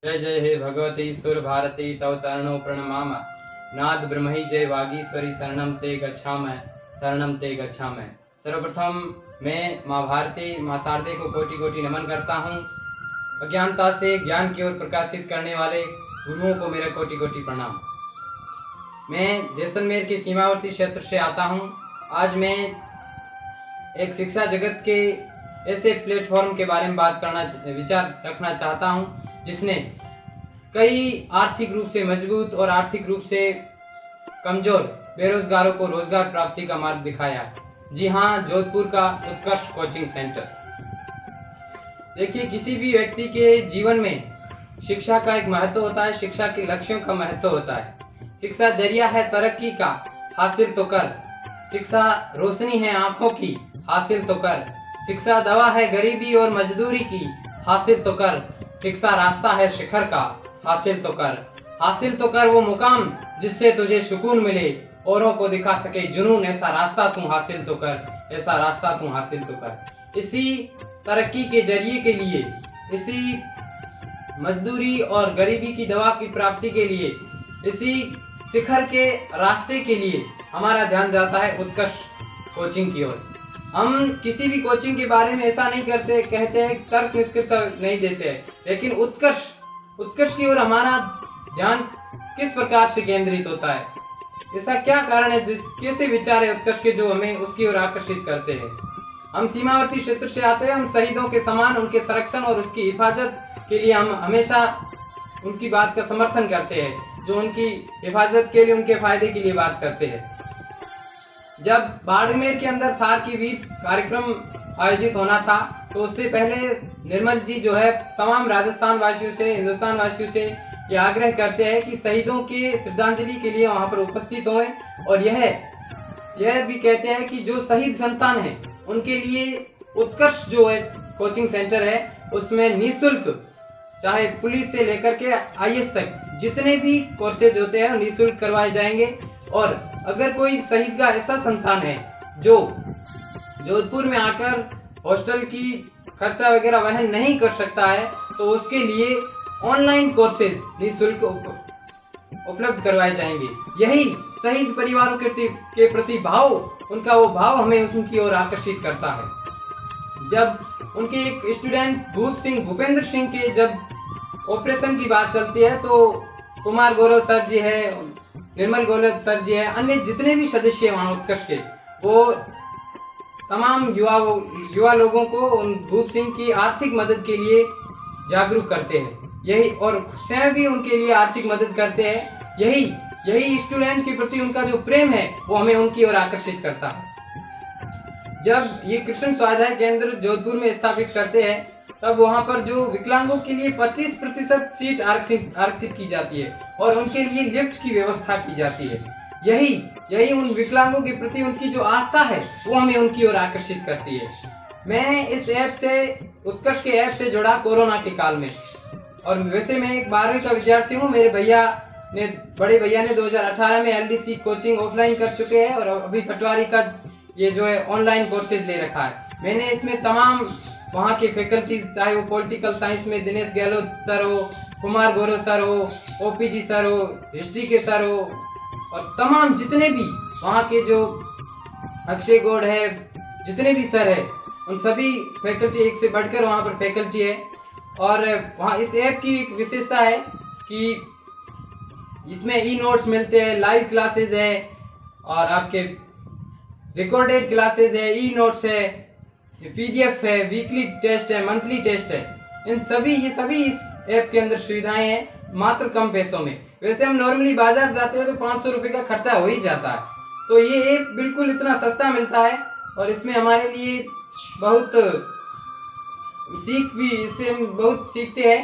जय जय हे भगवती सुर भारती तव चरणों प्रणमाम। नाद ब्रह्महि जय वागीश्वरी शरणम ते गच्छामि। सर्वप्रथम मैं माँ भारती माँ शारदे को कोटि कोटि नमन करता हूँ। अज्ञानता से ज्ञान की ओर प्रकाशित करने वाले गुरुओं को मेरा कोटि कोटि प्रणाम। मैं जैसलमेर के सीमावर्ती क्षेत्र से आता हूँ। आज मैं एक शिक्षा जगत के ऐसे प्लेटफॉर्म के बारे में विचार रखना चाहता हूँ जिसने कई आर्थिक रूप से मजबूत और आर्थिक रूप से कमजोर बेरोजगारों को रोजगार प्राप्ति का मार्ग दिखाया। जी हाँ, जोधपुर का उत्कर्ष कोचिंग सेंटर। देखिए, किसी भी व्यक्ति के जीवन में शिक्षा का एक महत्व होता है, शिक्षा के लक्ष्यों का महत्व होता है। शिक्षा जरिया है तरक्की का, हासिल तो कर। शिक्षा रोशनी है आंखों की, हासिल तो कर। शिक्षा दवा है गरीबी और मजदूरी की, हासिल तो कर। शिक्षा रास्ता है शिखर का, हासिल तो कर। हासिल तो कर वो मुकाम जिससे तुझे सुकून मिले, औरों को दिखा सके जुनून। ऐसा रास्ता तू हासिल तो कर, ऐसा रास्ता तू हासिल तो कर। इसी तरक्की के जरिए के लिए, इसी मजदूरी और गरीबी की दवा की प्राप्ति के लिए, इसी शिखर के रास्ते के लिए हमारा ध्यान जाता है उत्कर्ष कोचिंग की ओर। हम किसी भी कोचिंग के बारे में ऐसा नहीं कहते हैं, तर्क निष्कर्ष नहीं देते हैं, लेकिन उत्कर्ष की ओर हमारा ध्यान किस प्रकार से केंद्रित होता है, ऐसा क्या कारण है, कैसे विचार है उत्कर्ष के जो हमें उसकी ओर आकर्षित करते हैं। हम सीमावर्ती क्षेत्र से आते हैं, हम शहीदों के समान उनके संरक्षण और उसकी हिफाजत के लिए हम हमेशा उनकी बात का समर्थन करते हैं, जो उनकी हिफाजत के लिए, उनके फायदे के लिए बात करते हैं। जब बाड़मेर के अंदर थार की वीर कार्यक्रम आयोजित होना था, तो उससे पहले निर्मल जी जो है तमाम राजस्थान वासियों से, हिंदुस्तान वासियों से ये आग्रह करते हैं कि शहीदों के श्रद्धांजलि के लिए वहां पर उपस्थित हों। और यह भी कहते हैं कि जो शहीद संतान है उनके लिए उत्कर्ष जो है कोचिंग सेंटर है, उसमें निःशुल्क, चाहे पुलिस से लेकर के IAS तक जितने भी कोर्सेज होते हैं निःशुल्क करवाए जाएंगे। और अगर कोई शहीद का ऐसा संतान है जो जोधपुर में आकर हॉस्टल की खर्चा वगैरह वहन नहीं कर सकता है, तो उसके लिए ऑनलाइन कोर्सेज निःशुल्क उपलब्ध करवाए जाएंगे। यही शहीद परिवारों के प्रति भाव, उनका वो भाव हमें उनकी ओर आकर्षित करता है। जब उनके एक स्टूडेंट भूपेंद्र सिंह के जब ऑपरेशन की बात चलती है, तो कुमार गौरव सर जी है, निर्मल गौरव सर जी है, अन्य जितने भी सदस्य हैं वहाँ उत्कर्ष के, वो तमाम युवा लोगों को भूप सिंह की आर्थिक मदद के लिए जागरूक करते हैं। यही, और स्वयं भी उनके लिए आर्थिक मदद करते हैं। यही स्टूडेंट के प्रति उनका जो प्रेम है वो हमें उनकी ओर आकर्षित करता है। जब ये कृष्ण स्वाध्याय केंद्र जोधपुर में स्थापित करते हैं, तब वहां पर जो विकलांगों के लिए 25% सीट आरक्षित की जाती है और उनके लिए लिफ्ट की व्यवस्था की जाती है। यही उन विकलांगों के प्रति उनकी जो आस्था है वो हमें उनकी ओर आकर्षित करती है। मैं इस ऐप से, उत्कर्ष के ऐप से जुड़ा कोरोना के काल में, और वैसे मैं एक 12वीं का विद्यार्थी हूँ। मेरे बड़े भैया ने 2018 में LDC कोचिंग ऑफलाइन कर चुके हैं और अभी पटवारी का ये जो है ऑनलाइन कोर्सेज ले रखा है। मैंने इसमें तमाम वहाँ के फैकल्टीज, चाहे वो पॉलिटिकल साइंस में दिनेश गहलोत सर हो, कुमार गौरव सर हो, OPG सर हो, हिस्ट्री के सर हो, और तमाम जितने भी वहाँ के जो अक्षय गौड़ है, जितने भी सर है, उन सभी फैकल्टी, एक से बढ़कर वहाँ पर फैकल्टी है। और वहाँ इस ऐप की एक विशेषता है कि इसमें ई-नोट्स मिलते हैं, लाइव क्लासेज है, और आपके रिकॉर्डेड क्लासेज है, ई-नोट्स है, PDF है, वीकली टेस्ट है, मंथली टेस्ट है। ये सभी इस ऐप के अंदर सुविधाएं हैं, मात्र कम पैसों में। वैसे हम नॉर्मली बाजार जाते हैं तो 500 रुपये का खर्चा हो ही जाता है, तो ये ऐप बिल्कुल इतना सस्ता मिलता है। और इसमें हमारे लिए इससे हम बहुत सीखते हैं।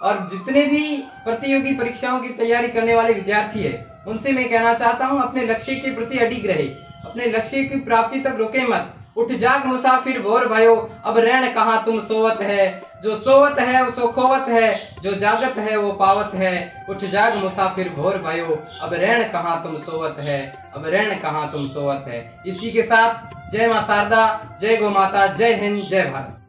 और जितने भी प्रतियोगी परीक्षाओं की तैयारी करने वाले विद्यार्थी है, उनसे मैं कहना चाहता हूँ, अपने लक्ष्य के प्रति अडिग रहे, अपने लक्ष्य की प्राप्ति तक रुके मत। उठ जाग मुसाफिर भोर भयो, अब रहन कहाँ तुम सोवत है। जो सोवत है वो सो खोवत है, जो जागत है वो पावत है। उठ जाग मुसाफिर भोर भयो, अब रहन कहाँ तुम सोवत है, अब रहन कहाँ तुम सोवत है। इसी के साथ जय मां शारदा, जय गौ माता, जय हिंद, जय भारत।